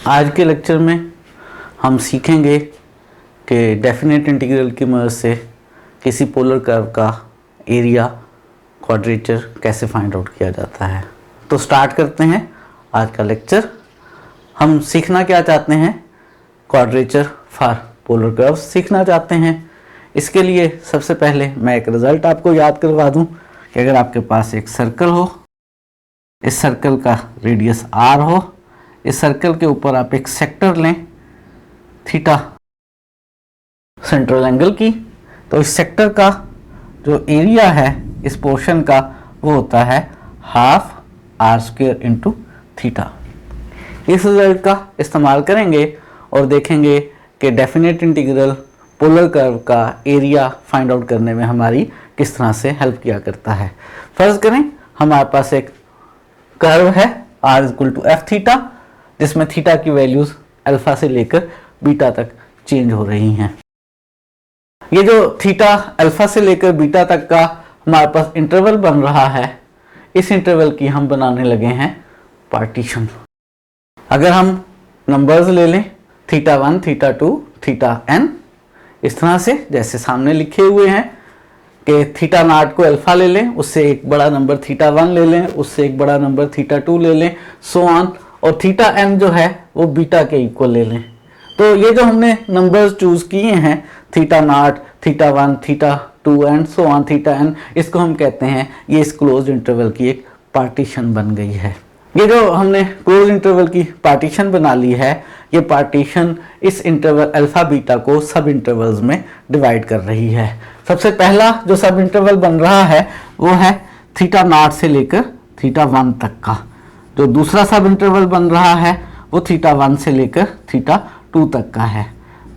आज के लेक्चर में हम सीखेंगे कि डेफिनेट इंटीग्रल की मदद से किसी पोलर कर्व का एरिया क्वाड्रेचर कैसे फाइंड आउट किया जाता है। तो स्टार्ट करते हैं आज का लेक्चर। हम सीखना क्या चाहते हैं? क्वाड्रेचर फॉर पोलर कर्व्स सीखना चाहते हैं। इसके लिए सबसे पहले मैं एक रिज़ल्ट आपको याद करवा दूं कि अगर आपके पास एक सर्कल हो, इस सर्कल का रेडियस r हो, इस सर्कल के ऊपर आप एक सेक्टर लें थीटा सेंट्रल एंगल की, तो इस सेक्टर का जो एरिया है इस पोर्शन का वो होता है half r square into theta. इस रिजल्ट का इस्तेमाल करेंगे और देखेंगे कि डेफिनेट इंटीग्रल पोलर कर्व का एरिया फाइंड आउट करने में हमारी किस तरह से हेल्प किया करता है। फर्ज करें हमारे पास एक कर्व है r equal to f theta, जिसमें थीटा की वैल्यूज अल्फा से लेकर बीटा तक चेंज हो रही हैं। ये जो थीटा अल्फा से लेकर बीटा तक का हमारे पास इंटरवल बन रहा है, इस इंटरवल की हम बनाने लगे हैं पार्टीशन। अगर हम नंबर्स ले लें थीटा 1, थीटा 2, थीटा n, इस तरह से जैसे सामने लिखे हुए हैं कि थीटा नॉट को अल्फा ले लें, उससे एक बड़ा नंबर थीटा 1 ले लें, उससे एक बड़ा नंबर थीटा 2 ले लें, सो ऑन, और थीटा n जो है वो बीटा के इक्वल ले लें। तो ये जो हमने नंबर्स चूज किए हैं theta naught, theta 1, theta 2 and so on theta n, इसको हम कहते हैं ये इस क्लोज इंटरवल की एक पार्टीशन बन गई है। ये जो हमने क्लोज इंटरवल की पार्टीशन बना ली है, ये पार्टीशन इस इंटरवल अल्फा बीटा को सब इंटरवल्स में डिवाइड कर रही है। सबसे पहला जो सब इंटरवल बन रहा है वो है थीटा नॉट से लेकर थीटा 1 तक का। जो दूसरा सब इंटरवल बन रहा है वो थीटा 1 से लेकर थीटा 2 तक का है।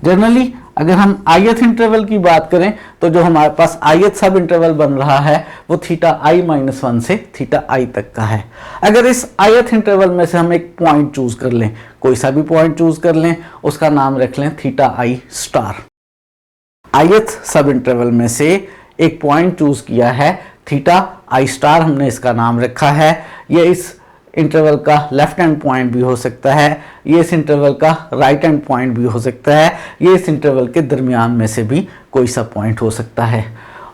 जनरली अगर हम ith इंटरवल की बात करें तो जो हमारे पास ith सब इंटरवल बन रहा है वो थीटा i-1 से थीटा i तक का है। अगर इस ith इंटरवल में से हम एक पॉइंट चूज कर लें, कोई सा भी पॉइंट चूज कर लें, उसका नाम रख लें थीटा i स्टार। ith सब इंटरवल में से एक पॉइंट चूज किया है थीटा i स्टार, हमने इसका नाम रखा है। ये इस इंटरवल का लेफ्ट हैंड पॉइंट भी हो सकता है, ये इस इंटरवल का राइट हैंड पॉइंट भी हो सकता है, ये इस इंटरवल के दरमियान में से भी कोई सा पॉइंट हो सकता है।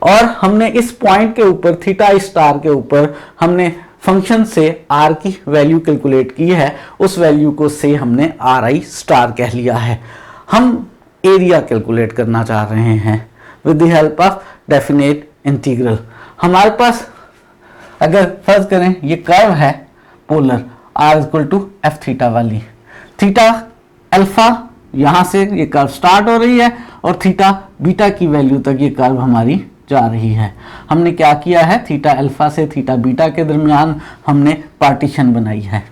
और हमने इस पॉइंट के ऊपर थीटा आई स्टार के ऊपर हमने फंक्शन से r की वैल्यू कैलकुलेट की है, उस वैल्यू को से हमने आर आई स्टार कह लिया है। हम एरिया कैलकुलेट करना चाह रहे हैं with the help of definite integral. हमारे पास अगर फर्ज करें ये कर्व है polar r equal to f theta वाली, थीटा अल्फा यहाँ से ये कर्व स्टार्ट हो रही है और थीटा बीटा की वैल्यू तक ये कर्व हमारी जा रही है। हमने क्या किया है, थीटा अल्फा से थीटा बीटा के दरमियान हमने पार्टीशन बनाई है।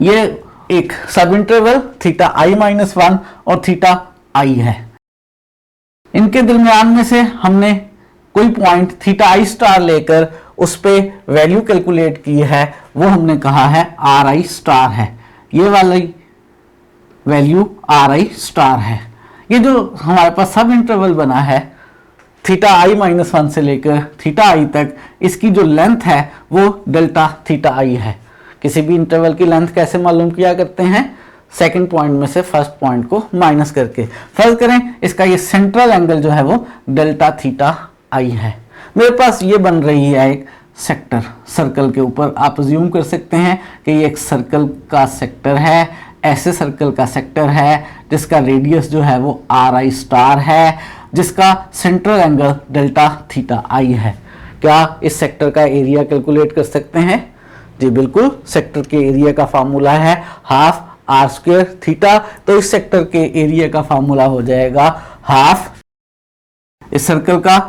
ये एक सब इंटरवल थीटा i-1 और थीटा i है। इनके दरमियान में से हमने कोई पॉइंट थीटा i स्टार लेकर उस पे वैल्यू कैलकुलेट की है, वो हमने कहा है आर आई स्टार है। ये वाली वैल्यू आर आई स्टार है। ये जो हमारे पास सब इंटरवल बना है थीटा i-1 से लेकर थीटा i तक, इसकी जो लेंथ है वो डेल्टा थीटा i है। किसी भी इंटरवल की लेंथ कैसे मालूम किया करते हैं? सेकंड पॉइंट में से फर्स्ट पॉइंट को माइनस करके। फर्ज करें इसका ये सेंट्रल एंगल जो है वो डेल्टा थीटा i है। मेरे पास ये बन रही है एक सेक्टर सर्कल के ऊपर। आप अज्यूम कर सकते हैं कि ये एक सर्कल का सेक्टर है, ऐसे सर्कल का सेक्टर है जिसका रेडियस जो है वो आर आई स्टार है, जिसका सेंट्रल एंगल डेल्टा थीटा आई है। क्या इस सेक्टर का एरिया कैलकुलेट कर सकते हैं? जी बिल्कुल, सेक्टर के एरिया का फार्मूला है हाफ आर स्क्वायर थीटा। तो इस सेक्टर के एरिया का फार्मूला हो जाएगा हाफ इस सर्कल का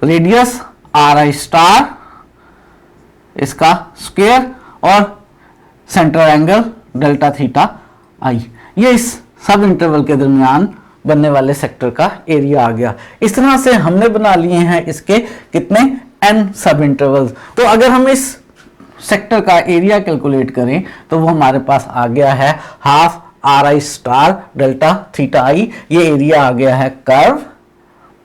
रेडियस आर आई स्टार, इसका स्क्वायर और central angle delta theta I. ये इस सब इंटरवल के दरमियान बनने वाले सेक्टर का एरिया आ गया। इस तरह से हमने बना लिए हैं इसके कितने n सब इंटरवल्स। तो अगर हम इस सेक्टर का एरिया कैलकुलेट करें तो वो हमारे पास आ गया है half are I star delta theta I. ये एरिया आ गया है कर्व,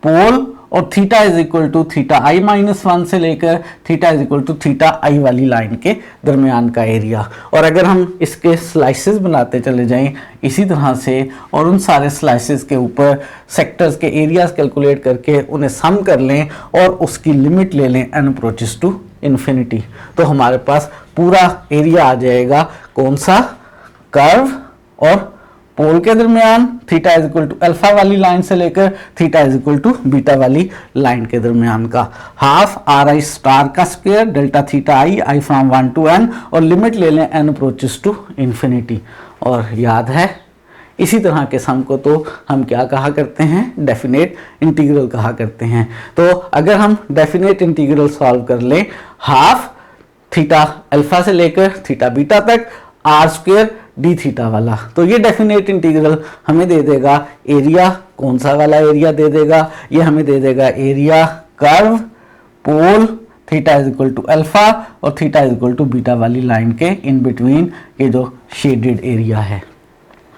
पोल और theta is equal to theta I minus 1 से लेकर theta is equal to theta I वाली लाइन के दरमियान का एरिया। और अगर हम इसके स्लाइसेस बनाते चले जाएं इसी तरह से और उन सारे स्लाइसेस के ऊपर सेक्टर्स के एरियाज कैलकुलेट करके उन्हें सम कर लें और उसकी लिमिट ले लें n अप्रोचेस टू इन्फिनिटी, तो हमारे पास पूरा एरिया आ जाएगा कौन सा, कर्व और पोल के दरमियान theta is equal to alpha वाली लाइन से लेकर theta is equal to beta वाली लाइन के दरमियान का, हाफ आर आई स्टार का square delta theta i from 1 to n और लिमिट ले लें n अप्रोचेस टू इन्फिनिटी। और याद है इसी तरह के सम को तो हम क्या कहा करते हैं, डेफिनेट इंटीग्रल कहा करते हैं। तो अगर हम डेफिनेट इंटीग्रल सॉल्व कर लें हाफ थीटा अल्फा से लेकर थीटा बीटा तक आर स्क्वायर डी थीटा वाला, तो ये डेफिनेट इंटीग्रल हमें दे देगा एरिया, कौन सा वाला एरिया दे देगा, ये हमें दे देगा area curve pole theta is equal to alpha और theta is equal to beta वाली लाइन के इन बिटवीन ये जो शेडेड एरिया है।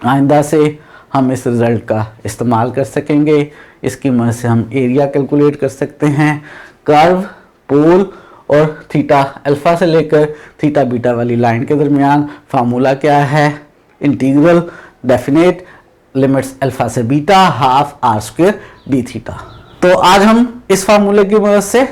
आइंदा से हम इस रिजल्ट का इस्तेमाल कर सकेंगे, इसकी मदद से हम एरिया कैलकुलेट कर सकते हैं, कर्व पोल और थीटा अल्फा से लेकर थीटा बीटा वाली लाइन के दरमियान फार्मूला क्या है, इंटीग्रल डेफिनेट लिमिट्स अल्फा से beta half r square d theta. तो आज हम इस फार्मूले की मदद से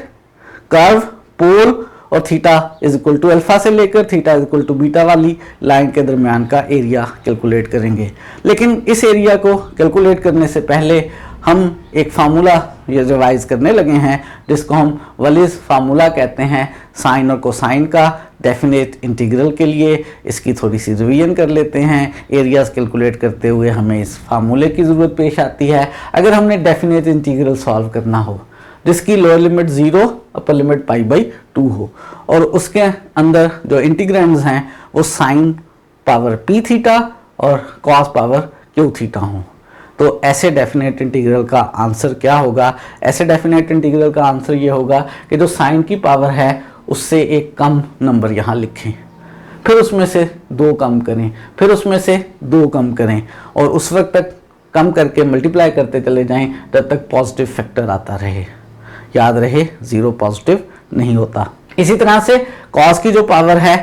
कर्व पोल और theta is equal to alpha से लेकर theta is equal to beta वाली लाइन के दरमियान का एरिया कैलकुलेट करेंगे। लेकिन इस एरिया को कैलकुलेट करने से पहले हम एक फार्मूला ये रिवाइज करने लगे हैं जिसको हम वलीज फार्मूला कहते हैं साइन और कोसाइन का डेफिनेट इंटीग्रल के लिए। इसकी थोड़ी सी रिवीजन कर लेते हैं। एरियाज कैलकुलेट करते हुए हमें इस फार्मूले की ज़रूरत पेश आती है। अगर हमने डेफिनेट इंटीग्रल सॉल्व करना हो जिसकी लोअर लिमिट 0 अपर लिमिट π/2 हो और उसके अंदर जो इंटीग्रेंड्स हैं वो साइन पावर p थीटा और कॉस पावर q थीटा हो, तो ऐसे डेफिनेट इंटीग्रल का आंसर क्या होगा? ऐसे डेफिनेट इंटीग्रल का आंसर ये होगा कि जो साइन की पावर है उससे एक कम नंबर यहाँ लिखें, फिर उसमें से 2 कम करें, फिर उसमें से 2 कम करें और उस वक्त तक कम करके मल्टीप्लाई करते चले जाएं जब तक पॉजिटिव फैक्टर आता रहे। याद रहे 0 पॉजिटिव नहीं होता। इसी तरह से कॉस की जो पावर है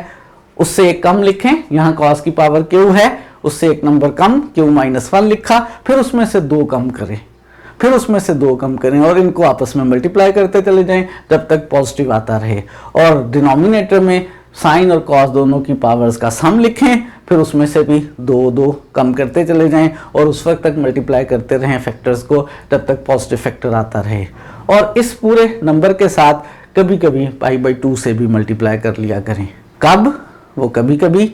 उससे एक कम लिखें, यहाँ कॉस की पावर q है उससे एक नंबर कम q-1 लिखा, फिर उसमें से 2 कम करें, फिर उसमें से 2 कम करें और इनको आपस में मल्टीप्लाई करते चले जाएं जब तक पॉजिटिव आता रहे। और डिनोमिनेटर में साइन और कॉस दोनों की पावर्स का सम लिखें, फिर उसमें से भी 2 कम करते चले जाएं और उस वक्त तक मल्टीप्लाई करते रहें फैक्टर्स को जब तक पॉजिटिव फैक्टर आता रहे। और इस पूरे नंबर के साथ कभी कभी π/2 से भी मल्टीप्लाई कर लिया करें। कब? वो कभी कभी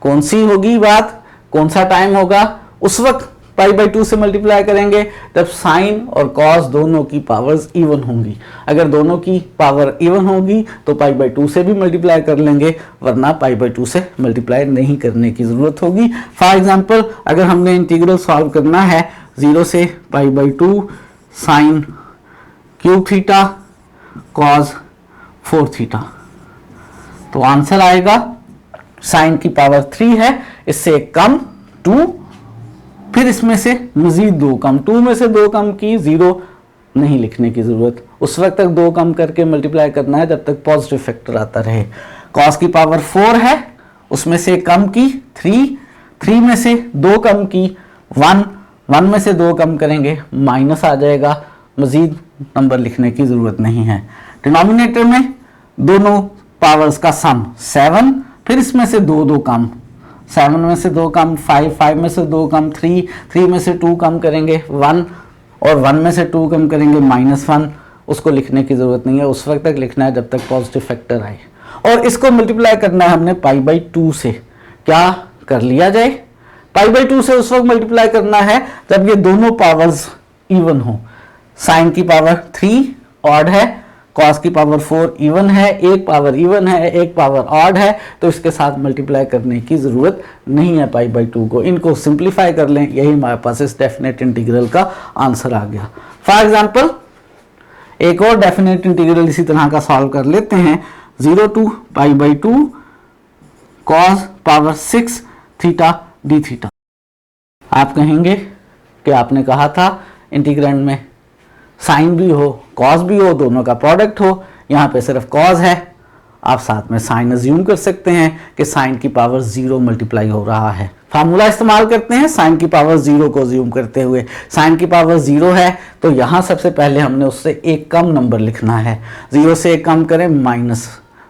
कौन सी होगी बात, कौन सा टाइम होगा? उस वक्त π/2 से मल्टीप्लाई करेंगे जब साइन और कॉस दोनों की पावर्स इवन होंगी। अगर दोनों की पावर इवन होगी तो π/2 से भी मल्टीप्लाई कर लेंगे, वरना π/2 से मल्टीप्लाई नहीं करने की ज़रूरत होगी। फॉर एग्जांपल अगर हमने इंटीग्रल सॉल्व करना है 0 से π/2 sine cube theta cos 4 theta, तो आंसर आएगा साइन की पावर 3 है, इससे एक कम 2, फिर इसमें से मजीद 2 कम, 2 में से 2 कम की 0 नहीं लिखने की जरूरत, उस वक्त तक 2 कम करके मल्टीप्लाई करना है जब तक पॉजिटिव फैक्टर आता रहे। कॉस की पावर 4 है, उसमें से कम की 3 में से 2 कम की 1 में से 2 कम करेंगे माइनस आ जाएगा, मजीद नंबर लिखने की जरूरत नहीं है। डिनोमिनेटर में दोनों पावर्स का सम 7, फिर इसमें से 2 कम, 7 में से 2 कम 5 में से 2 कम 3 में से 2 कम करेंगे 1 और 1 में से 2 कम करेंगे -1, उसको लिखने की ज़रूरत नहीं है, उस वक्त तक लिखना है जब तक पॉजिटिव फैक्टर आए। और इसको मल्टीप्लाई करना है हमने π/2 से। क्या कर लिया जाए? π/2 से उस वक्त मल्टीप्लाई करना है जब ये दोनों पावर्स इवन हो। साइन की पावर 3 ऑड है, कॉस की पावर 4 इवन है, एक पावर इवन है, एक पावर ऑड है, तो इसके साथ मल्टीप्लाई करने की ज़रूरत नहीं है π/2 को। इनको सिंप्लीफाई कर लें, यही हमारे पास इस डेफिनेट इंटीग्रल का आंसर आ गया। फॉर एग्जांपल एक और डेफिनेट इंटीग्रल इसी तरह का सॉल्व कर लेते हैं। 0 to π/2 cos power 6 theta D theta. आप कहेंगे कि आपने कहा था इंटीग्रैंड में साइन भी हो कॉस भी हो, दोनों का प्रोडक्ट हो। यहाँ पे सिर्फ कॉस है, आप साथ में साइन अज्यूम कर सकते हैं कि साइन की पावर 0 मल्टीप्लाई हो रहा है। फार्मूला इस्तेमाल करते हैं साइन की पावर 0 को अज्यूम करते हुए। साइन की पावर 0 है तो यहाँ सबसे पहले हमने उससे एक कम नंबर लिखना है। 0 से एक कम करें,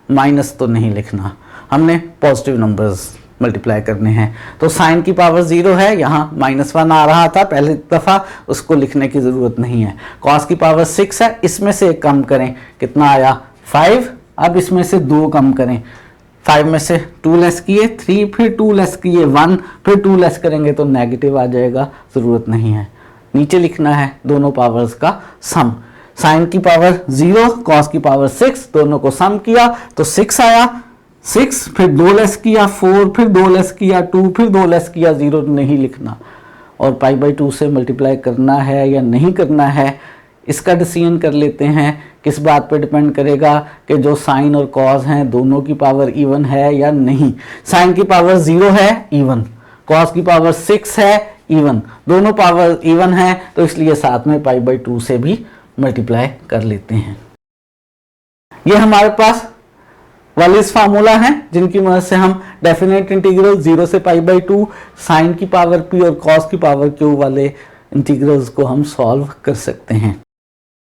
माइनस तो नहीं लिखना, हमने पॉजिटिव नंबर्स मल्टीप्लाई करने हैं। तो साइन की पावर 0 है, यहाँ -1 आ रहा था पहली दफ़ा, उसको लिखने की ज़रूरत नहीं है। कॉस की पावर 6 है, इसमें से एक कम करें, कितना आया 5। अब इसमें से 2 कम करें, 5 में से 2 लेस किए 3, फिर 2 लेस किए 1, फिर 2 लेस करेंगे तो नेगेटिव आ जाएगा, ज़रूरत नहीं है। नीचे लिखना है दोनों पावर्स का सम। साइन की पावर 0, कॉस की पावर 6, दोनों को सम किया तो 6 आया। 6 फिर 2 लेस किया 4, फिर 2 लेस किया 2, फिर 2 लेस किया 0 नहीं लिखना। और π/2 से मल्टीप्लाई करना है या नहीं करना है, इसका डिसीजन कर लेते हैं। किस बात पे डिपेंड करेगा कि जो साइन और कॉस हैं दोनों की पावर इवन है या नहीं। साइन की पावर 0 है, इवन। कॉस की पावर 6 है, इवन। दोनों पावर इवन है तो इसलिए साथ में π/2 से भी मल्टीप्लाई कर लेते हैं। ये हमारे पास वालिस फार्मूला हैं जिनकी मदद से हम डेफिनेट इंटीग्रल 0 से π/2 साइन की पावर p और कॉस की पावर q वाले इंटीग्रल्स को हम सॉल्व कर सकते हैं।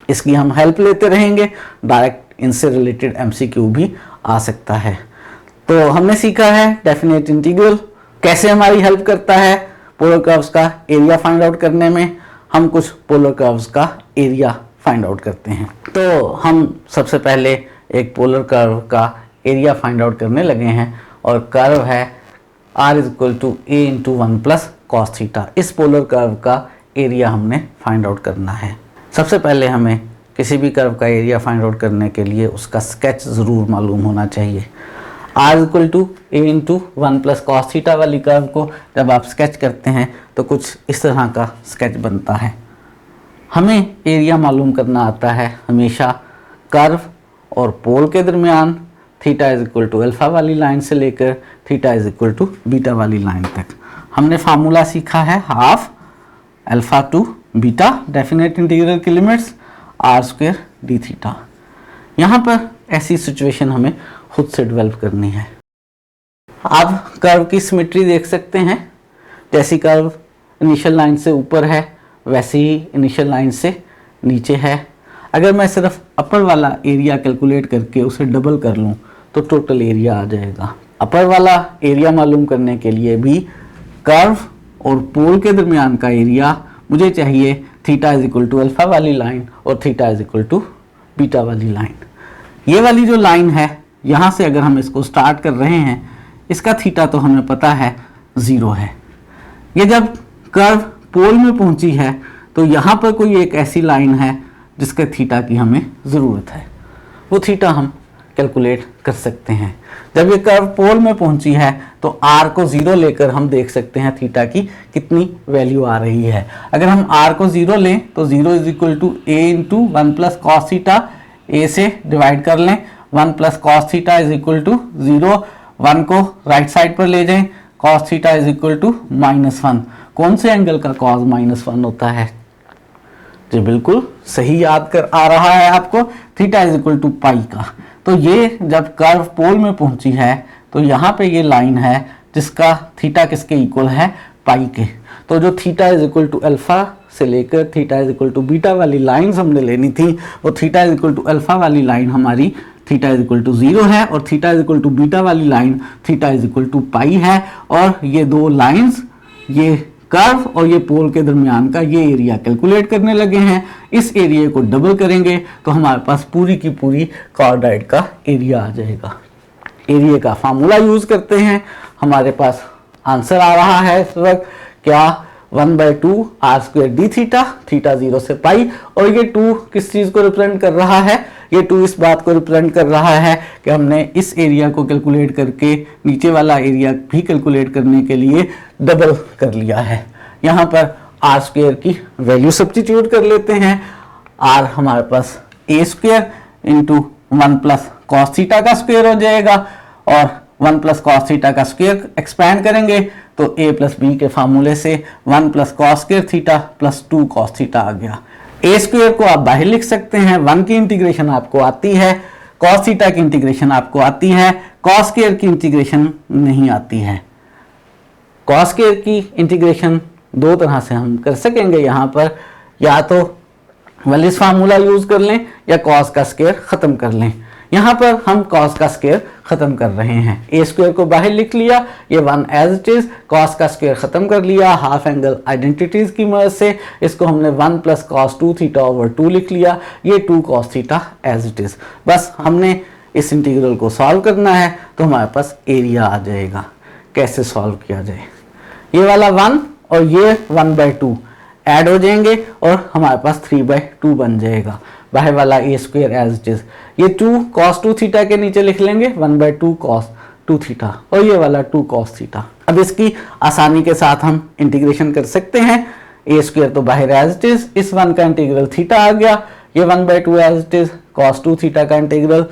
इसकी हम हेल्प लेते रहेंगे, डायरेक्ट इनसे रिलेटेड MCQ भी आ सकता है। तो हमने सीखा है डेफिनेट इंटीग्रल कैसे हमारी हेल्प करता है पोलर कर्व्स का एरिया फाइंड आउट करने में। हम कुछ पोलर कर्व्स का एरिया फाइंड आउट करते हैं। तो हम सबसे पहले एक पोलर कर्व का एरिया फाइंड आउट करने लगे हैं और कर्व है r = a × 1 + cos थीटा। इस पोलर कर्व का एरिया हमने फाइंड आउट करना है। सबसे पहले हमें किसी भी कर्व का एरिया फाइंड आउट करने के लिए उसका स्केच ज़रूर मालूम होना चाहिए। r = a × 1 + cos थीटा वाली कर्व को जब आप स्केच करते हैं तो कुछ इस तरह का स्केच बनता है। हमें एरिया मालूम करना आता है हमेशा कर्व और पोल के दरमियान थीटा = अल्फ़ा वाली लाइन से लेकर थीटा = बीटा वाली लाइन तक। हमने फार्मूला सीखा है half alpha two beta, definite integral की लिमिट्स r² dθ। यहाँ पर ऐसी सिचुएशन हमें खुद से डेवलप करनी है। आप कर्व की सिमेट्री देख सकते हैं, जैसी कर्व इनिशियल लाइन से ऊपर है वैसे ही इनिशियल लाइन से नीचे है। अगर मैं सिर्फ अपर वाला एरिया कैलकुलेट करके उसे डबल कर लूँ तो टोटल एरिया आ जाएगा। अपर वाला एरिया मालूम करने के लिए भी कर्व और पोल के दरमियान का एरिया मुझे चाहिए थीटा = अल्फ़ा वाली लाइन और थीटा = बीटा वाली लाइन। ये वाली जो लाइन है यहाँ से अगर हम इसको स्टार्ट कर रहे हैं, इसका थीटा तो हमें पता है 0 है। ये जब कर्व पोल में पहुँची है तो यहाँ पर कोई एक ऐसी लाइन है जिसके थीटा की हमें ज़रूरत है, वो थीटा हम कैलकुलेट कर सकते हैं। जब ये कर्व पोल में पहुंची है तो r को 0 लेकर हम देख सकते हैं थीटा की कितनी वैल्यू आ रही है। अगर हम r को 0 लें तो 0 = a × 1 + cos थीटा, a से डिवाइड कर लें, 1 + cos थीटा = 0, 1 को राइट साइड पर ले जाएं, cos थीटा = -1। कौन से एंगल का cos -1 होता है? जी बिल्कुल सही याद कर आ रहा है आपको, थीटा = पाई का। तो ये जब कर्व पोल में पहुंची है तो यहाँ पे ये लाइन है जिसका थीटा किसके इक्वल है, पाई के। तो जो थीटा = अल्फ़ा से लेकर थीटा = बीटा वाली लाइंस हमने लेनी थी, वो थीटा = अल्फ़ा वाली लाइन हमारी थीटा = 0 है और थीटा = बीटा वाली लाइन थीटा = पाई है। और ये दो लाइंस, ये कर्व और ये पोल के दरमियान का ये एरिया कैलकुलेट करने लगे हैं। इस एरिया को डबल करेंगे तो हमारे पास पूरी की पूरी कार्डाइड का एरिया आ जाएगा। एरिया का फार्मूला यूज करते हैं, हमारे पास आंसर आ रहा है इस वक्त क्या, 1/2 r² dθ, थीटा 0 से पाई। और ये 2 किस चीज़ को रिप्रेजेंट कर रहा है, ये 2 इस बात को रिप्रेजेंट कर रहा है कि हमने इस एरिया को कैलकुलेट करके नीचे वाला एरिया भी कैलकुलेट करने के लिए डबल कर लिया है। यहाँ पर r² की वैल्यू सब्स्टिट्यूट कर लेते हैं। r हमारे पास a² × 1 + cos थीटा का स्क्वायर हो जाएगा और 1 + cos थीटा का स्क्वायर एक्सपैंड करेंगे तो a + b के फार्मूले से 1 + cos² थीटा + 2 cos थीटा आ गया। ए स्क्वायर को आप बाहर लिख सकते हैं, 1 की इंटीग्रेशन आपको आती है, कॉस थीटा की इंटीग्रेशन आपको आती है, कॉस स्क्वायर की इंटीग्रेशन नहीं आती है। कॉस स्क्वायर की इंटीग्रेशन दो तरह से हम कर सकेंगे यहाँ पर, या तो वेलिस फार्मूला यूज कर लें या कॉस का स्क्वायर खत्म कर लें। यहाँ पर हम कॉस का स्क्वायर खत्म कर रहे हैं। ए स्क्वायर को बाहर लिख लिया, ये 1 एज इट इज, कॉस का स्क्वायर खत्म कर लिया हाफ एंगल आइडेंटिटीज की मदद से। इसको हमने 1 प्लस कॉस 2 थीटा ओवर 2 लिख लिया, ये 2 cos theta as it is. बस हमने इस इंटीग्रल को सॉल्व करना है तो हमारे पास एरिया आ जाएगा। कैसे सॉल्व किया जाए, ये वाला 1 और ये 1/2 ऐड हो जाएंगे और हमारे पास 3/2 बन जाएगा। बाहर वाला A square as it is, ये 2 cos 2 थीटा के नीचे लिख लेंगे 1/2 cos 2 थीटा और ये वाला 2 cos थीटा। अब इसकी आसानी के साथ हम इंटीग्रेशन कर सकते हैं। ए स्क्वायर तो बाहर एज इट इज, इस 1 का इंटीग्रल थीटा आ गया, ये 1/2 as it is, cos 2 theta का इंटीग्रल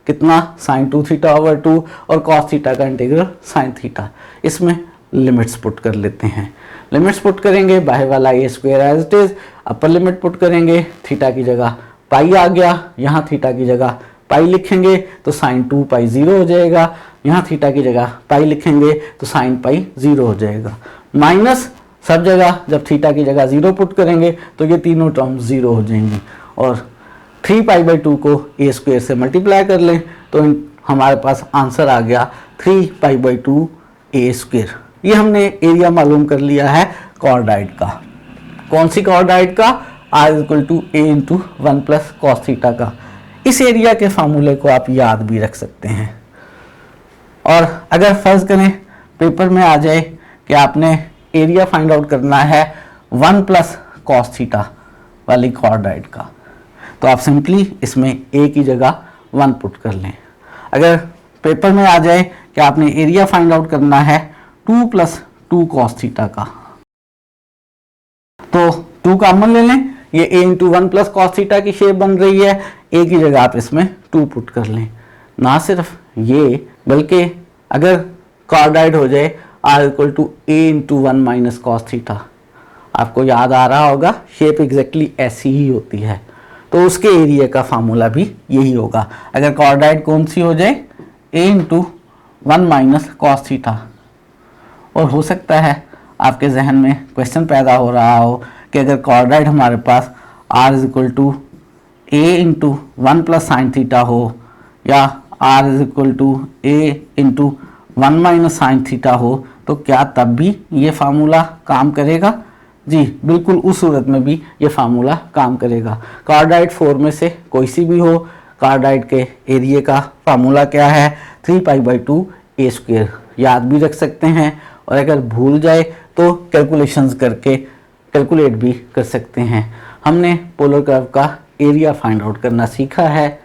कितना sin 2 थीटा ओवर 2 और cos थीटा का इंटीग्रल sin थीटा। इसमें लिमिट्स पुट कर लेते हैं। लिमिट्स पुट करेंगे, बाहर वाला A square as it is, upper limit put करेंगे, थीटा की जगह पाई आ गया, यहाँ थीटा की जगह पाई लिखेंगे तो sin 2 पाई 0 हो जाएगा, यहाँ थीटा की जगह पाई लिखेंगे तो sin पाई 0 हो जाएगा। माइनस सब जगह जब थीटा की जगह 0 पुट करेंगे तो ये तीनों टर्म 0 हो जाएंगी और 3π/2 को ए स्क्वायर से मल्टीप्लाई कर लें तो हमारे पास आंसर आ गया 3π/2 ए स्क्वायर। ये हमने एरिया मालूम कर लिया है कॉर्डाइड का। कौन सी कॉर्डाइड का? r = a × 1 + cos थीटा का। इस एरिया के फार्मूले को आप याद भी रख सकते हैं। और अगर फर्ज करें पेपर में आ जाए कि आपने एरिया फाइंड आउट करना है 1 + cos थीटा वाली कॉर्डाइड का, तो आप सिंपली इसमें a की जगह 1 पुट कर लें। अगर पेपर में आ जाए कि आपने एरिया फाइंड आउट करना है 2 + 2 cos थीटा का, तो 2 कॉमन ले लें, ये a × 1 + cos थीटा की शेप बन रही है, a की जगह आप इसमें 2 पुट कर लें। ना सिर्फ ये बल्कि अगर कॉर्डाइड हो जाए r = a × 1 - cos थीटा, आपको याद आ रहा होगा शेप एग्जैक्टली ऐसी ही होती है, तो उसके एरिया का फार्मूला भी यही होगा। अगर कॉर्डाइड कौन सी हो जाए a × 1 - cos थीटा, और हो सकता है आपके जहन में क्वेश्चन पैदा हो रहा हो कि अगर कॉर्डाइड हमारे पास r = a × 1 + sin थीटा हो या r = a × 1 - sin थीटा हो तो क्या तब भी ये फार्मूला काम करेगा? जी बिल्कुल, उस सूरत में भी ये फार्मूला काम करेगा। कॉर्डाइड 4 में से कोई सी भी हो, कॉर्डाइड के एरिया का फार्मूला क्या है? 3π/2 ए स्क्वायर। याद भी रख सकते हैं और अगर भूल जाए तो कैलकुलेशंस करके कैलकुलेट भी कर सकते हैं। हमने पोलर कर्व का एरिया फाइंड आउट करना सीखा है,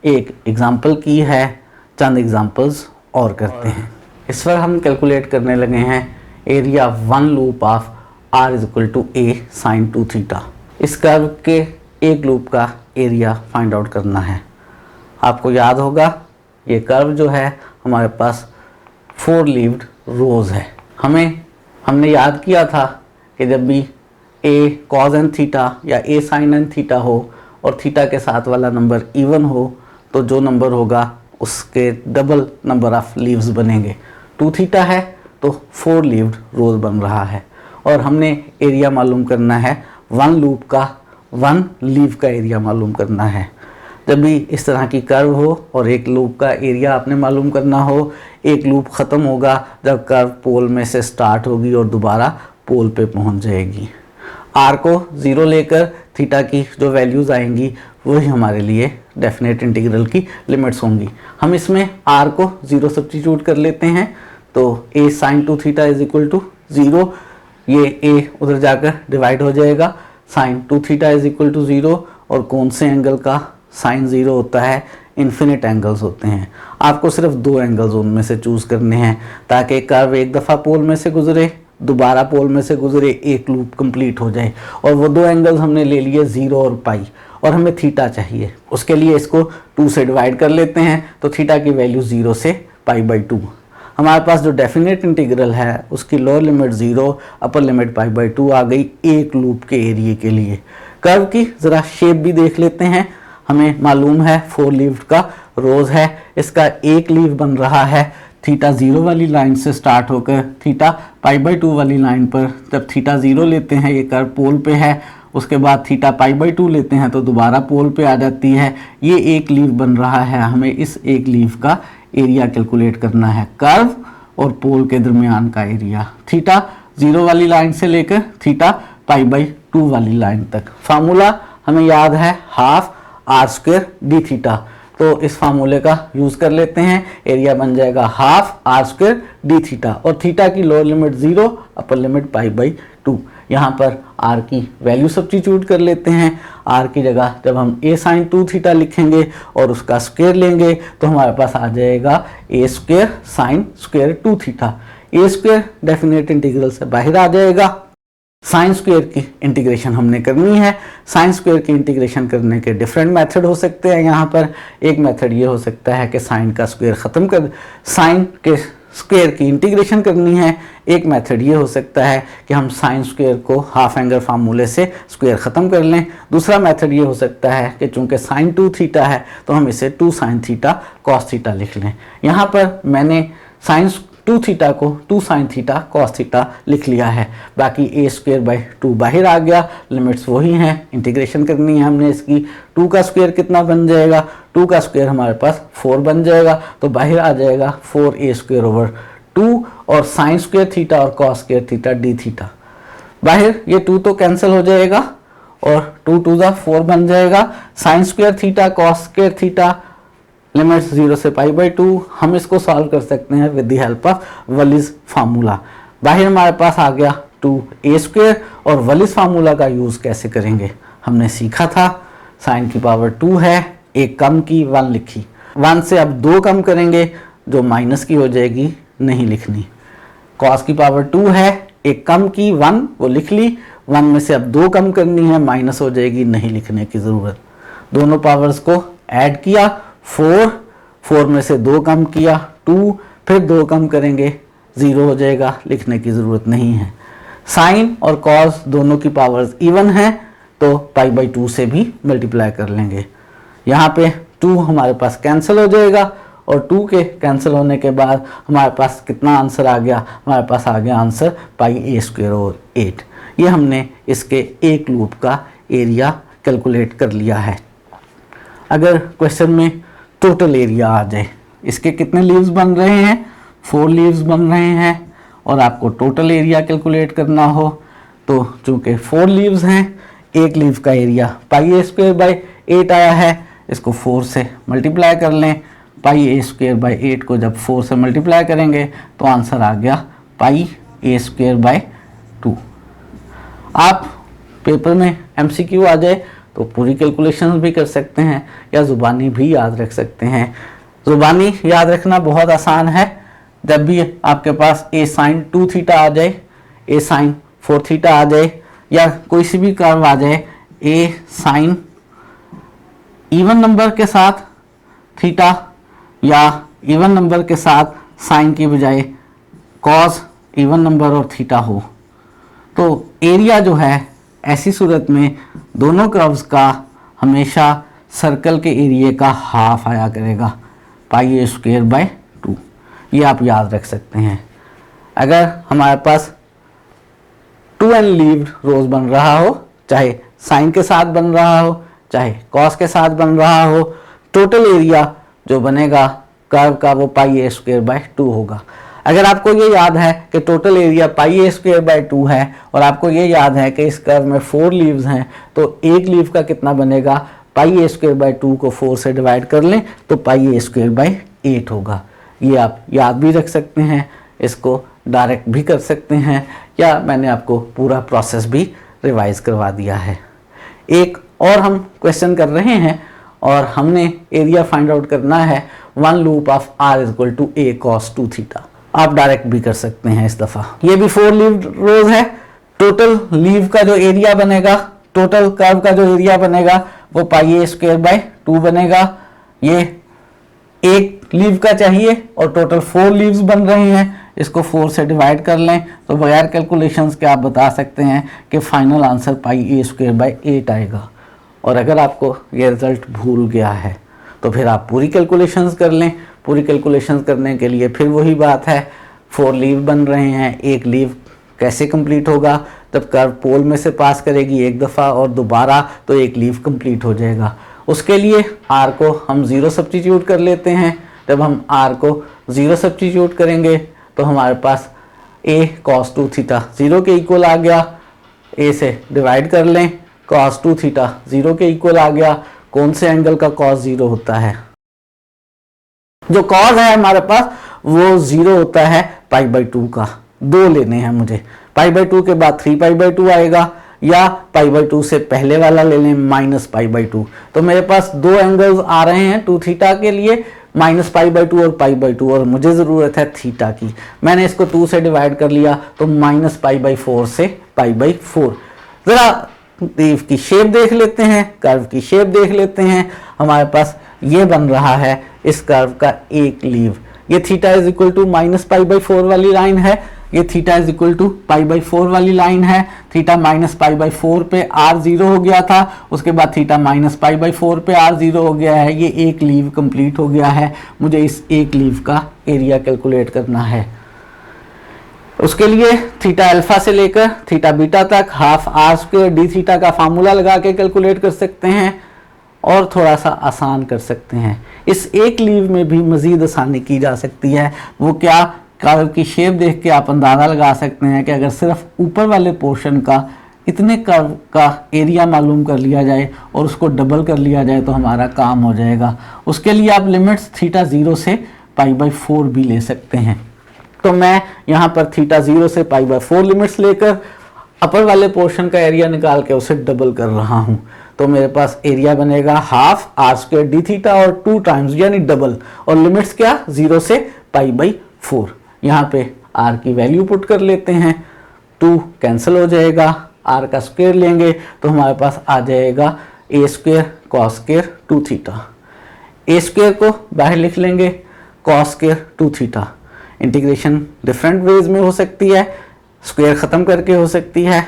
एक एग्जांपल की है, चंद एग्जांपल्स और करते हैं। इस वक्त हम कैलकुलेट करने लगे हैं area 1 loop of r = a sin 2 theta. इस कर्व के एक लूप का एरिया फाइंड आउट करना है। आपको याद होगा ये कर्व जो है हमारे पास 4 लीव्ड रोज है। हमने याद किया था कि जब भी a cos n थीटा या a sin n थीटा हो और थीटा के साथ वाला नंबर इवन हो तो जो नंबर होगा उसके डबल नंबर ऑफ लीव्स बनेंगे। 2 थीटा है तो 4 लीव्ड रोज बन रहा है और हमने एरिया मालूम करना है 1 लूप का, 1 लीव का एरिया मालूम करना है। जब भी इस तरह की कर्व हो और एक लूप का एरिया आपने मालूम करना हो, एक लूप ख़त्म होगा जब कर्व पोल में से स्टार्ट होगी और दोबारा पोल पे पहुंच जाएगी। r को 0 लेकर थीटा की जो वैल्यूज़ आएंगी वही हमारे लिए डेफिनेट इंटीग्रल की लिमिट्स होंगी। हम इसमें r को 0 सब्स्टिट्यूट कर लेते हैं तो a sin 2 थीटा = 0, ये a उधर जाकर डिवाइड हो जाएगा, sin 2 थीटा = 0 और कौन से एंगल का sin 0 होता है? इन्फिनिट एंगल्स होते हैं। आपको सिर्फ 2 एंगल्स उनमें से चूज़ करने हैं ताकि कर्व एक दफ़ा पोल में से गुजरे, दोबारा पोल में से गुजरे, एक लूप कंप्लीट हो जाए। और वो 2 एंगल्स हमने ले लिए 0 और पाई, और हमें थीटा चाहिए। उसके लिए इसको 2 से डिवाइड कर लेते हैं तो थीटा की वैल्यू 0 से π/2। हमारे पास जो डेफिनेट इंटीग्रल है उसकी लोअर लिमिट 0, अपर लिमिट π/2 आ गई एक लूप के एरिया के लिए। कर्व की ज़रा शेप भी देख लेते हैं। हमें मालूम है 4 लीव्ड का रोज है, इसका एक लीव बन रहा है थीटा 0 वाली लाइन से स्टार्ट होकर थीटा π/2 वाली लाइन पर। जब थीटा 0 लेते हैं ये कर्व पोल पे है, उसके बाद थीटा π/2 लेते हैं तो दोबारा पोल पे आ जाती है। ये एक लीव बन रहा है, हमें इस एक लीव का एरिया कैलकुलेट करना है, कर्व और पोल के दरमियान का एरिया, थीटा 0 वाली लाइन से लेकर थीटा π/2 वाली लाइन तक। फार्मूला हमें याद है हाफ r² d थीटा, तो इस फार्मूले का यूज कर लेते हैं। एरिया बन जाएगा हाफ r² d थीटा और थीटा की लोअर लिमिट 0, अपर लिमिट π/2। यहाँ पर r की वैल्यू सब्स्टिट्यूट कर लेते हैं। r की जगह जब हम a sin 2 थीटा लिखेंगे और उसका स्क्वायर लेंगे तो हमारे पास आ जाएगा a² sin square 2 theta. a² definite integral से बाहर आ जाएगा। साइन स्क्वायर की इंटीग्रेशन हमने करनी है। साइन स्क्वायर की इंटीग्रेशन करने के डिफरेंट मेथड हो सकते हैं। यहाँ पर एक मेथड ये हो सकता है कि साइन का स्क्वायर ख़त्म कर साइन के स्क्वायर की इंटीग्रेशन करनी है। एक मेथड ये हो सकता है कि हम साइन स्क्वायर को हाफ एंगल फार्मूले से स्क्वायर ख़त्म कर लें। दूसरा मेथड ये हो सकता है कि चूंकि साइन 2 थीटा है तो हम इसे 2 sin थीटा cos थीटा लिख लें। यहाँ पर मैंने साइन 2 थीटा को 2 sin थीटा cos थीटा लिख लिया है। बाकी a²/2 बाहर आ गया, लिमिट्स वही हैं, इंटीग्रेशन करनी है हमने इसकी। 2 का स्क्वायर कितना बन जाएगा, 2 का स्क्वायर हमारे पास 4 बन जाएगा, तो बाहर आ जाएगा 4a²/2 और साइन स्क्वायर थीटा और cos square theta d theta. बाहर ये 2 तो कैंसिल हो जाएगा और 2 2 4 बन जाएगा। Sine square theta cos square theta limits 0 से π/2। हम इसको सॉल्व कर सकते हैं with the help of Wallis formula. बाहर हमारे पास आ गया 2a² और वलीज फार्मूला का यूज़ कैसे करेंगे हमने सीखा था। साइन की पावर 2 है, एक कम की 1 लिखी, 1 से अब 2 कम करेंगे जो माइनस की हो जाएगी, नहीं लिखनी। cos की पावर 2 है, एक कम की 1 वो लिख ली, 1 में से अब 2 कम करनी है, माइनस हो जाएगी, नहीं लिखने की ज़रूरत। दोनों पावर्स को ऐड किया, 4 में से 2 कम किया 2, फिर 2 कम करेंगे 0 हो जाएगा, लिखने की ज़रूरत नहीं है। साइन और कॉस दोनों की पावर्स इवन हैं तो π/2 से भी मल्टीप्लाई कर लेंगे। यहाँ पे 2 हमारे पास कैंसिल हो जाएगा और 2 के कैंसिल होने के बाद हमारे पास कितना आंसर आ गया, हमारे पास आ गया आंसर πa²/8। ये हमने इसके एक लूप का एरिया कैलकुलेट कर लिया है। अगर क्वेश्चन में टोटल एरिया आ जाए, इसके कितने लीव्स बन रहे हैं, 4 लीव्स बन रहे हैं और आपको टोटल एरिया कैलकुलेट करना हो तो चूंकि 4 लीव्स हैं, एक लीव का एरिया πa²/8 आया है, इसको 4 से मल्टीप्लाई कर लें। πa²/8 को जब 4 से मल्टीप्लाई करेंगे तो आंसर आ गया πa²/2। आप पेपर में MCQ आ जाए तो पूरी कैलकुलेशन भी कर सकते हैं या ज़ुबानी भी याद रख सकते हैं। ज़ुबानी याद रखना बहुत आसान है। जब भी आपके पास a sin 2 थीटा आ जाए, a sin 4 थीटा आ जाए या कोई सी भी कर्व आ जाए, a sin इवन नंबर के साथ थीटा या इवन नंबर के साथ साइन की बजाय कॉस इवन नंबर और थीटा हो, तो एरिया जो है ऐसी सूरत में दोनों कर्व्स का हमेशा सर्कल के एरिया का हाफ आया करेगा, πa²/2। ये आप याद रख सकते हैं। अगर हमारे पास 2n लीव्ड रोज बन रहा हो, चाहे साइन के साथ बन रहा हो चाहे कॉस के साथ बन रहा हो, टोटल एरिया जो बनेगा कर्व का वो πa²/2 होगा। अगर आपको ये याद है कि टोटल एरिया πa²/2 है और आपको ये याद है कि इस कर्व में 4 लीव्स हैं, तो एक लीव का कितना बनेगा, πa²/2 को 4 से डिवाइड कर लें तो πa²/8 होगा। ये आप याद भी रख सकते हैं, इसको डायरेक्ट भी कर सकते हैं या मैंने आपको पूरा प्रोसेस भी रिवाइज करवा दिया है। एक और हम क्वेश्चन कर रहे हैं और हमने एरिया फाइंड आउट करना है 1 loop of r = a cos 2 theta. आप डायरेक्ट भी कर सकते हैं इस दफ़ा। ये भी 4 लीव रोज है। टोटल लीव का जो एरिया बनेगा, टोटल कर्व का जो एरिया बनेगा वो πa²/2 बनेगा। ये एक लीव का चाहिए और टोटल 4 लीव्स बन रहे हैं, इसको 4 से डिवाइड कर लें तो बगैर कैलकुलेशंस के आप बता सकते हैं कि फाइनल आंसर πa²/8 आएगा। और अगर आपको ये रिज़ल्ट भूल गया है तो फिर आप पूरी कैलकुलेशंस कर लें। पूरी कैलकुलेशंस करने के लिए फिर वही बात है, 4 लीव बन रहे हैं, एक लीव कैसे कंप्लीट होगा, जब कर्व पोल में से पास करेगी एक दफ़ा और दोबारा तो एक लीव कंप्लीट हो जाएगा। उसके लिए r को हम 0 सब्स्टिट्यूट कर लेते हैं। जब हम r को 0 सब्स्टिट्यूट करेंगे तो हमारे पास a cos 2 थीटा 0 के इक्वल आ गया। a से डिवाइड कर लें, cos 2 थीटा 0 के इक्वल आ गया। कौन से एंगल का cos 0 होता है? जो cos है हमारे पास वो 0 होता है π/2 का। 2 लेने हैं मुझे, π/2 के बाद 3π/2 आएगा, या π/2 से पहले वाला ले लें -π/2। तो मेरे पास 2 एंगल्स आ रहे हैं 2 थीटा के लिए, -π/2 और π/2, और मुझे ज़रूरत है थीटा की। मैंने इसको 2 से डिवाइड कर लिया तो -π/4 से π/4। ज़रा लीव की शेप देख लेते हैं, कर्व की शेप देख लेते हैं। हमारे पास ये बन रहा है इस कर्व का एक लीव। ये थीटा इज इक्वल टू -π/4 वाली लाइन है, ये थीटा इज इक्वल टू π/4 वाली लाइन है। थीटा -π/4 पे r 0 हो गया था, उसके बाद थीटा -π/4 पे r 0 हो गया है। ये एक लीव कंप्लीट हो गया है। मुझे इस एक लीव का एरिया कैलकुलेट करना है। उसके लिए थीटा अल्फा से लेकर थीटा बीटा तक हाफ r² d थीटा का फार्मूला लगा के कैलकुलेट कर सकते हैं, और थोड़ा सा आसान कर सकते हैं। इस एक लीव में भी मज़ीद आसानी की जा सकती है। वो क्या, कर्व की शेप देख के आप अंदाज़ा लगा सकते हैं कि अगर सिर्फ ऊपर वाले पोर्शन का इतने कर्व का एरिया मालूम कर लिया जाए और उसको डबल कर लिया जाए तो हमारा काम हो जाएगा। उसके लिए आप लिमिट्स थीटा 0 से π/4 भी ले सकते हैं। तो मैं यहाँ पर थीटा 0 से π/4 लिमिट्स लेकर अपर वाले पोर्शन का एरिया निकाल के उसे डबल कर रहा हूँ। तो मेरे पास एरिया बनेगा हाफ r² d थीटा और 2 टाइम्स यानी डबल, और लिमिट्स क्या, 0 से π/4। यहाँ पे r की वैल्यू पुट कर लेते हैं, 2 कैंसिल हो जाएगा, r का स्क्वायर लेंगे तो हमारे पास आ जाएगा a² cos² 2 थीटा। a² को बाहर लिख लेंगे, cos² 2 theta. Integration different ways में हो सकती है, स्क्वायर ख़त्म करके हो सकती है,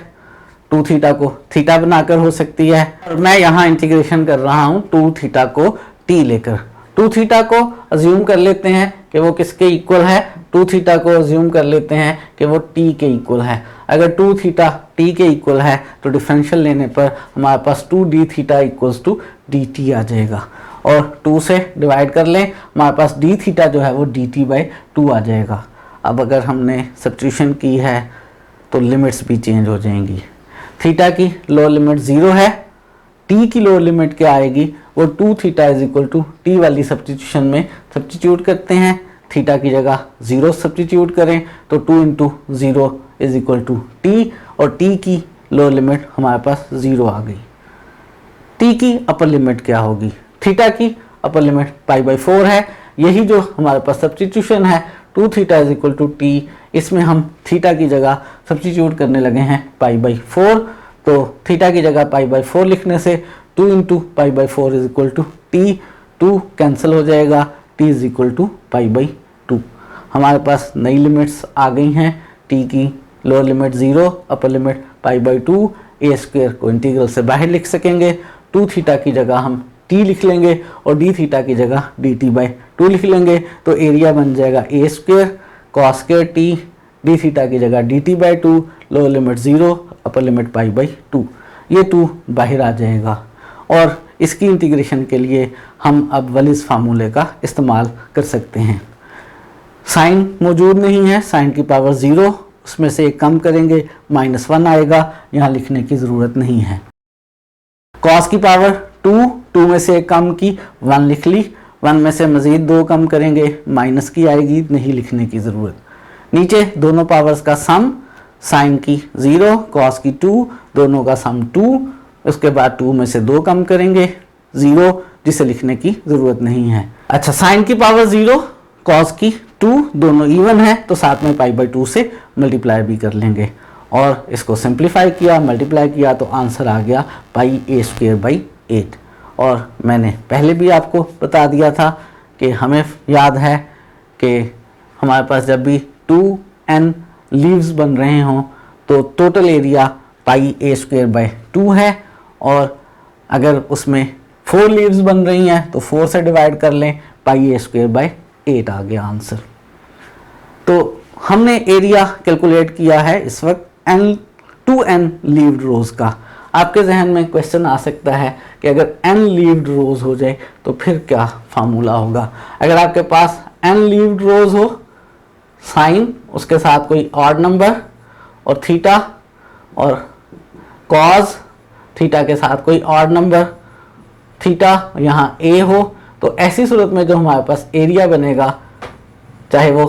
2 थीटा को थीटा बनाकर हो सकती है, और मैं यहाँ इंटीग्रेशन कर रहा हूँ 2 थीटा को t लेकर। 2 थीटा को अज्यूम कर लेते हैं कि वो किसके इक्वल है, 2 थीटा को अज्यूम कर लेते हैं कि वो t के इक्वल है। अगर 2 थीटा t के इक्वल है तो डिफरेंशियल लेने पर हमारे पास 2d theta equals to dt आ जाएगा, और 2 से डिवाइड कर लें, हमारे पास d थीटा जो है वो dt/2 आ जाएगा। अब अगर हमने सब्स्टिट्यूशन की है तो लिमिट्स भी चेंज हो जाएंगी। थीटा की लोअर लिमिट 0 है, t की लोअर लिमिट क्या आएगी, वो 2 theta is equal to t वाली सब्स्टिट्यूशन में सब्स्टिट्यूट करते हैं। थीटा की जगह 0 सब्स्टिट्यूट करें तो 2 into 0 is equal to t, और t की लोअर लिमिट हमारे पास 0 आ गई। t की अपर लिमिट क्या होगी, थीटा की अपर लिमिट π/4 है। यही जो हमारे पास सब्स्टिट्यूशन है 2 theta is equal to t, इसमें हम थीटा की जगह सब्स्टिट्यूट करने लगे हैं π/4। तो थीटा की जगह π/4 लिखने से 2 into π/4 is equal to t, 2 cancel हो जाएगा, t इज इक्वल टू π/2। हमारे पास नई लिमिट्स आ गई हैं, t की lower limit 0, upper limit π/2, a² को इंटीग्रल से बाहर लिख सकेंगे। 2 थीटा की जगह हम t लिख लेंगे और d थीटा की जगह dt/2 लिख लेंगे, तो एरिया बन जाएगा a² cos² t, d theta की जगह dt/2, lower limit 0, upper limit π/2। ये 2 बाहर आ जाएगा, और इसकी इंटीग्रेशन के लिए हम अब वलिस फार्मूले का इस्तेमाल कर सकते हैं। साइन मौजूद नहीं है, साइन की पावर 0, उसमें से एक कम करेंगे -1 आएगा, यहाँ लिखने की ज़रूरत नहीं है। कॉस की पावर 2, 2 में से एक कम की 1 लिख ली, 1 में से मज़ीद 2 कम करेंगे, माइनस की आएगी, नहीं लिखने की ज़रूरत। नीचे दोनों पावर्स का सम, साइन की 0, कॉस की 2, दोनों का सम 2, उसके बाद 2 में से 2 कम करेंगे, 0, जिसे लिखने की ज़रूरत नहीं है। अच्छा, साइन की पावर 0, कॉस की 2, दोनों इवन है तो साथ में π/2 से मल्टीप्लाई भी कर लेंगे, और इसको सिंप्लीफाई किया, मल्टीप्लाई किया तो आंसर आ गया πa²/8। और मैंने पहले भी आपको बता दिया था कि हमें याद है कि हमारे पास जब भी 2n लीव्स बन रहे हों तो total area pi A square by 2 है, और अगर उसमें 4 लीव्स बन रही हैं तो 4 से डिवाइड कर लें, पाई ए स्क्वायर बाय 8 आ गया आंसर। तो हमने एरिया कैलकुलेट किया है इस वक्त n लीव्ड रोज का। आपके जहन में क्वेश्चन आ सकता है कि अगर n लीव्ड रोज हो जाए तो फिर क्या फार्मूला होगा। अगर आपके पास n लीव्ड रोज हो, साइन उसके साथ कोई ऑड नंबर और थीटा, और कॉज थीटा के साथ कोई ऑड नंबर, थीटा यहाँ a हो, तो ऐसी सूरत में जो हमारे पास एरिया बनेगा, चाहे वो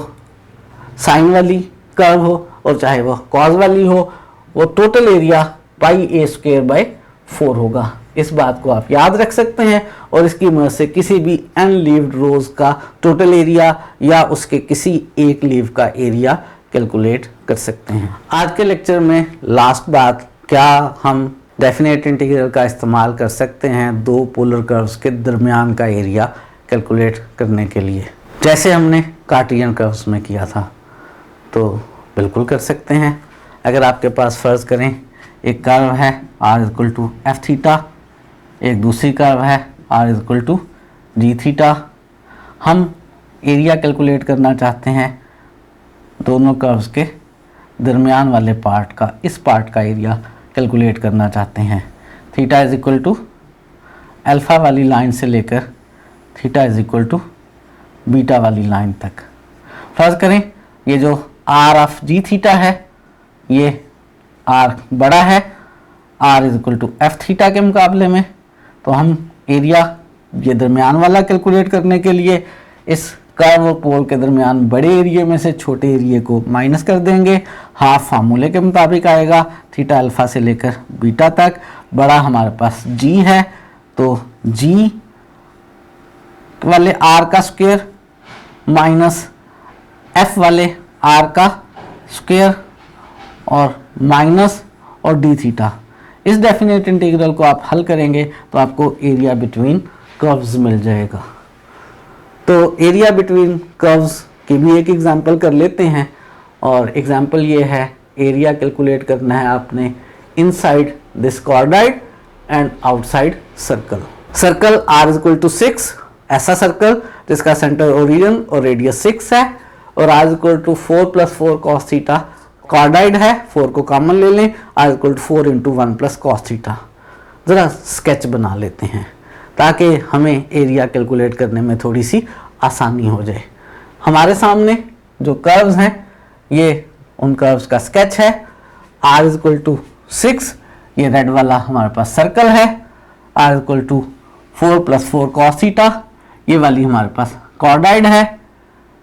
साइन वाली कर्व हो और चाहे वो कॉज वाली हो, वो total area pi A square by 4 होगा। इस बात को आप याद रख सकते हैं और इसकी मदद से किसी भी n लीव्ड रोज का टोटल एरिया या उसके किसी एक लीव का एरिया कैलकुलेट कर सकते हैं। आज के लेक्चर में लास्ट बात, क्या हम डेफिनेट इंटीग्रल का इस्तेमाल कर सकते हैं दो पोलर कर्व्स के दरमियान का एरिया कैलकुलेट करने के लिए, जैसे हमने कार्टेशियन कर्व्स में किया था? तो बिल्कुल कर सकते हैं। अगर आपके पास फ़र्ज़ करें एक कर्व है r equal to f theta, एक दूसरी कर्व है r equal to g theta, हम एरिया कैलकुलेट करना चाहते हैं दोनों कर्व्स के दरमियान वाले पार्ट का, इस पार्ट का एरिया कैलकुलेट करना चाहते हैं। Theta is equal to alpha वाली लाइन से लेकर theta is equal to beta वाली लाइन तक। फ़र्ज़ करें ये जो r ऑफ जी थीटा है, ये r बड़ा है r is equal to f theta के मुकाबले में, तो हम एरिया ये दरमियान वाला कैलकुलेट करने के लिए इस कर्व और पोल के दरमियान बड़े एरिया में से छोटे एरिया को माइनस कर देंगे। हाफ फार्मूले के मुताबिक आएगा, थीटा अल्फ़ा से लेकर बीटा तक। बड़ा हमारे पास g है, तो g वाले r का स्क्वायर माइनस f वाले r का स्क्वायर और माइनस और डी थीटा। इस डेफिनेट इंटीग्रल को आप हल करेंगे तो आपको एरिया बिटवीन कर्व्स मिल जाएगा। तो एरिया बिटवीन कर्व्स की भी एक एग्जांपल कर लेते हैं, और एग्जांपल ये है, एरिया कैलकुलेट करना है आपने inside this cardioid and outside circle. Circle r is equal to 6, ऐसा सर्कल जिसका सेंटर ओरिजिन और रेडियस 6 है, और r is equal to 4 plus 4 cos theta cardioid है, 4 को कॉमन ले लें, r equal to 4 into 1 plus cos theta. ज़रा स्केच बना लेते हैं ताकि हमें एरिया कैलकुलेट करने में थोड़ी सी आसानी हो जाए। हमारे सामने जो कर्व्स हैं ये उन कर्व्स का स्केच है। r इज इक्वल टू 6, ये रेड वाला हमारे पास सर्कल है, r is equal to 4 plus 4 cos theta, ये वाली हमारे पास कॉर्डॉइड है।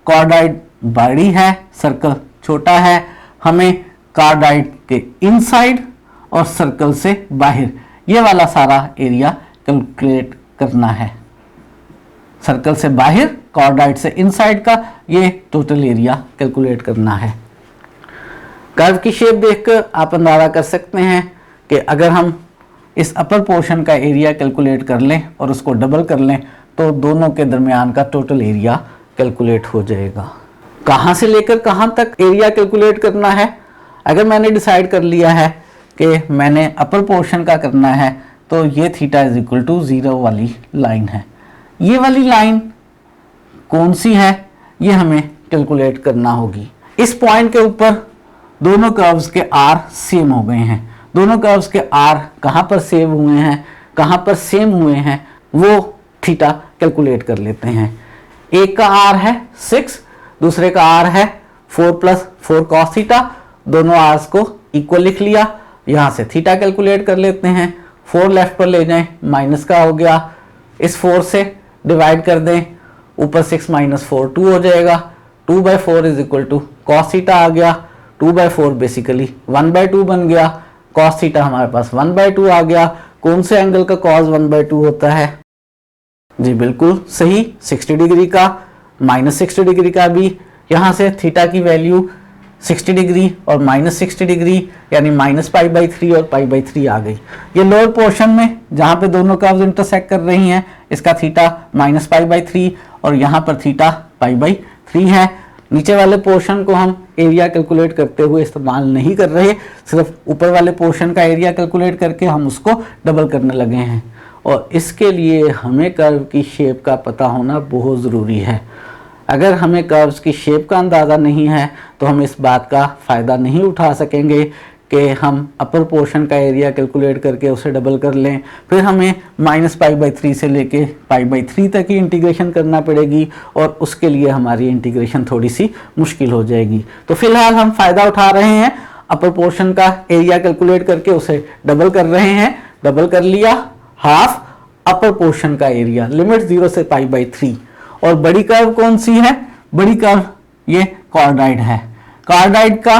कॉर्डॉइड बड़ी है, सर्कल छोटा है, हमें कॉर्डॉइड के इनसाइड और सर्कल से बाहर ये वाला सारा एरिया कैलकुलेट करना है। सर्कल से बाहर, कॉर्डॉइड से इनसाइड का ये टोटल एरिया कैलकुलेट करना है। कर्व की शेप देखकर आप अंदाजा कर सकते हैं कि अगर हम इस अपर पोर्शन का एरिया कैलकुलेट कर लें और उसको डबल कर लें तो दोनों के दरमियान का टोटल एरिया कैलकुलेट हो जाएगा। कहाँ से लेकर कहाँ तक एरिया कैलकुलेट करना है? अगर मैंने डिसाइड कर लिया है कि मैंने अपर पोर्शन का करना है तो ये थीटा इज इक्वल टू 0 वाली लाइन है। ये वाली लाइन कौन सी है ये हमें कैलकुलेट करना होगी। इस पॉइंट के ऊपर दोनों कर्व्स के r सेम हो गए हैं। दोनों कर्व्स के r कहाँ पर सेव हुए हैं, कहाँ पर सेम हुए हैं, वो थीटा कैलकुलेट कर लेते हैं। एक का r है 6, दूसरे का r है 4 प्लस 4 कॉस थीटा। दोनों r's को इक्वल लिख लिया, यहाँ से थीटा कैलकुलेट कर लेते हैं। 4 लेफ्ट पर ले जाएं, माइनस का हो गया, इस 4 से डिवाइड कर दें, ऊपर 6 माइनस 4 2 हो जाएगा। 2/4 is equal to cos theta आ गया। 2/4 बेसिकली 1/2 बन गया। कॉस थीटा हमारे पास 1/2 आ गया। कौन से एंगल का कॉस 1/2 होता है? जी बिल्कुल सही, 60 डिग्री का, माइनस 60 डिग्री का भी। यहाँ से थीटा की वैल्यू 60 डिग्री और माइनस 60 डिग्री यानी माइनस π/3 और π/3 आ गई। ये लोअर पोर्शन में जहाँ पे दोनों कर्व्स इंटरसेक्ट कर रही हैं इसका थीटा माइनस π/3 और यहाँ पर थीटा π/3 है। नीचे वाले पोर्शन को हम एरिया कैलकुलेट करते हुए इस्तेमाल नहीं कर रहे, सिर्फ ऊपर वाले पोर्शन का एरिया कैलकुलेट करके हम उसको डबल करने लगे हैं। और इसके लिए हमें कर्व की शेप का पता होना बहुत ज़रूरी है। अगर हमें कर्व्स की शेप का अंदाज़ा नहीं है तो हम इस बात का फ़ायदा नहीं उठा सकेंगे कि हम अपर पोर्शन का एरिया कैलकुलेट करके उसे डबल कर लें, फिर हमें -π/3 से लेके π/3 तक ही इंटीग्रेशन करना पड़ेगी और उसके लिए हमारी इंटीग्रेशन थोड़ी सी मुश्किल हो जाएगी। तो फिलहाल हम फ़ायदा उठा रहे हैं, अपर पोर्शन का एरिया कैलकुलेट करके उसे डबल कर रहे हैं। डबल कर लिया, हाफ अपर पोर्शन का एरिया, लिमिट 0 से π/3। और बड़ी कर्व कौन सी है? बड़ी कर्व ये कॉर्डाइड है। कॉर्डाइड का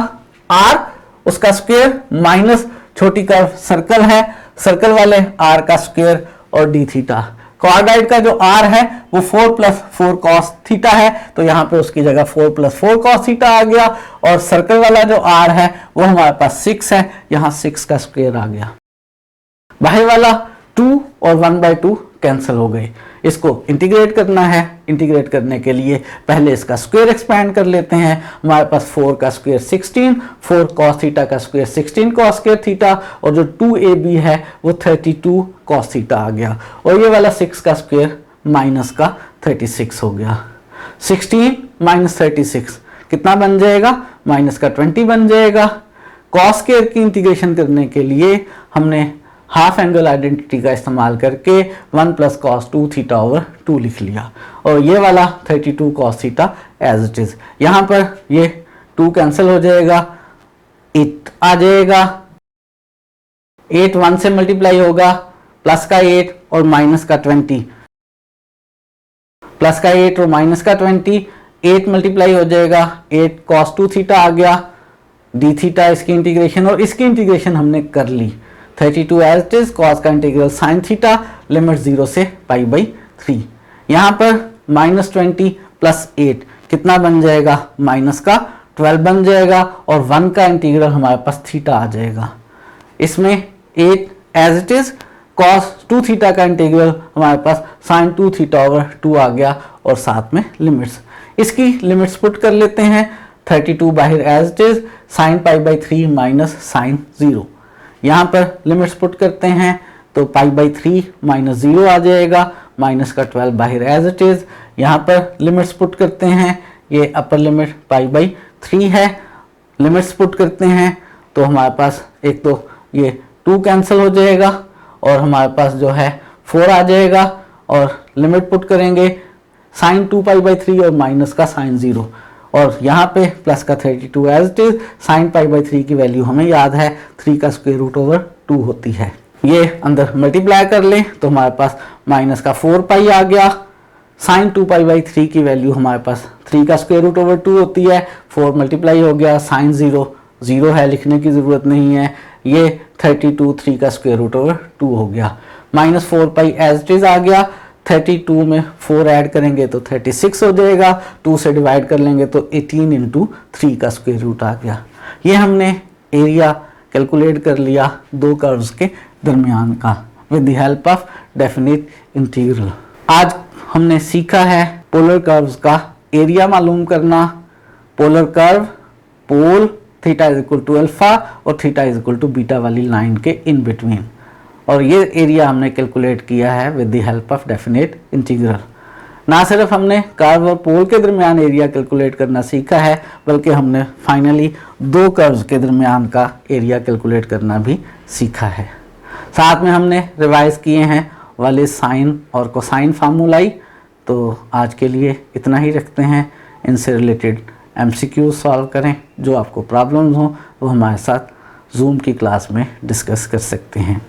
r उसका स्क्वायर माइनस छोटी कर्व सर्कल है, सर्कल वाले r का स्क्वायर और d थीटा। कॉर्डाइड का जो r है वो 4 + 4 cos थीटा है, तो यहाँ पे उसकी जगह 4 + 4 cos थीटा आ गया। और सर्कल वाला जो r है वो हमारे पास 6 है, यहाँ 6 का स्क्वायर आ गया। बाहर वाला 2 और 1/2 कैंसिल हो गए। इसको इंटीग्रेट करना है। इंटीग्रेट करने के लिए पहले इसका स्क्वायर एक्सपैंड कर लेते हैं। हमारे पास 4 का स्क्वायर 16, 4 cos थीटा का स्क्वायर 16 cos स्क्वायर थीटा, और जो 2ab है वो 32 cos थीटा आ गया। और ये वाला 6 का स्क्वायर माइनस का 36 हो गया। 16 - 36 कितना बन जाएगा? माइनस का 20 बन जाएगा। cos स्क्वायर की इंटीग्रेशन करने के लिए हमने हाफ एंगल आइडेंटिटी का इस्तेमाल करके 1 + cos 2 θ/2 लिख लिया। और ये वाला 32 cos theta as it is. यहाँ पर ये 2 कैंसिल हो जाएगा, 8 आ जाएगा। 8 1 से मल्टीप्लाई होगा, प्लस का 8 और माइनस का 20, प्लस का 8 और माइनस का 20, 8 मल्टीप्लाई हो जाएगा, 8 cos 2 θ आ गया, d थीटा इसकी इंटीग्रेशन, और इसकी इंटीग्रेशन हमने कर ली। 32 एज इट इज, cos का इंटीग्रल sin थीटा, लिमिट 0 से π/3। यहाँ पर -20 + 8 कितना बन जाएगा? माइनस का 12 बन जाएगा, और 1 का इंटीग्रल हमारे पास थीटा आ जाएगा। इसमें 8 एज इट इज, cos 2 θ का इंटीग्रल हमारे पास sin 2 θ/2 आ गया, और साथ में लिमिट्स। इसकी लिमिट्स पुट कर लेते हैं। 32 बाहर as it is, sin π/3 minus sin 0। यहाँ पर लिमिट्स पुट करते हैं तो π/3 - 0 आ जाएगा, माइनस का 12 बाहर एज इट इज। यहाँ पर लिमिट्स पुट करते हैं, ये अपर लिमिट π/3 है। लिमिट्स पुट करते हैं तो हमारे पास एक तो ये 2 कैंसिल हो जाएगा, और हमारे पास जो है 4 आ जाएगा। और लिमिट पुट करेंगे sin 2π/3 और माइनस का sin 0, और यहाँ पे प्लस का 32 एज इट इज। sin π/3 की वैल्यू हमें याद है 3 का √2 होती है। ये अंदर मल्टीप्लाई कर लें तो हमारे पास माइनस का 4π आ गया। sin 2π/3 की वैल्यू हमारे पास 3 का √2 होती है। 4 मल्टीप्लाई हो गया, sin 0 0 है, लिखने की ज़रूरत नहीं है। ये 32 3 का √2 हो गया, -4π एज इट इज आ गया। 32 में 4 ऐड करेंगे तो 36 हो जाएगा, 2 से डिवाइड कर लेंगे तो 18 × 3 का स्क्वायर आ गया। ये हमने एरिया कैलकुलेट कर लिया दो कर्व्स के दरमियान का with the help of definite integral. आज हमने सीखा है पोलर कर्व्स का एरिया मालूम करना। पोलर कर्व, पोल θ = α और θ = β वाली लाइन के इन बिटवीन, और ये एरिया हमने कैलकुलेट किया है with the help of definite integral. ना सिर्फ हमने कर्व और पोल के दरमियान एरिया कैलकुलेट करना सीखा है, बल्कि हमने फाइनली दो कर्व्स के दरमियान का एरिया कैलकुलेट करना भी सीखा है। साथ में हमने रिवाइज किए हैं वाले साइन और कोसाइन फार्मूलाई। तो आज के लिए इतना ही रखते हैं। इनसे रिलेटेड MCQ सॉल्व करें। जो आपको प्रॉब्लम्स हों वो हमारे साथ जूम की क्लास में डिस्कस कर सकते हैं।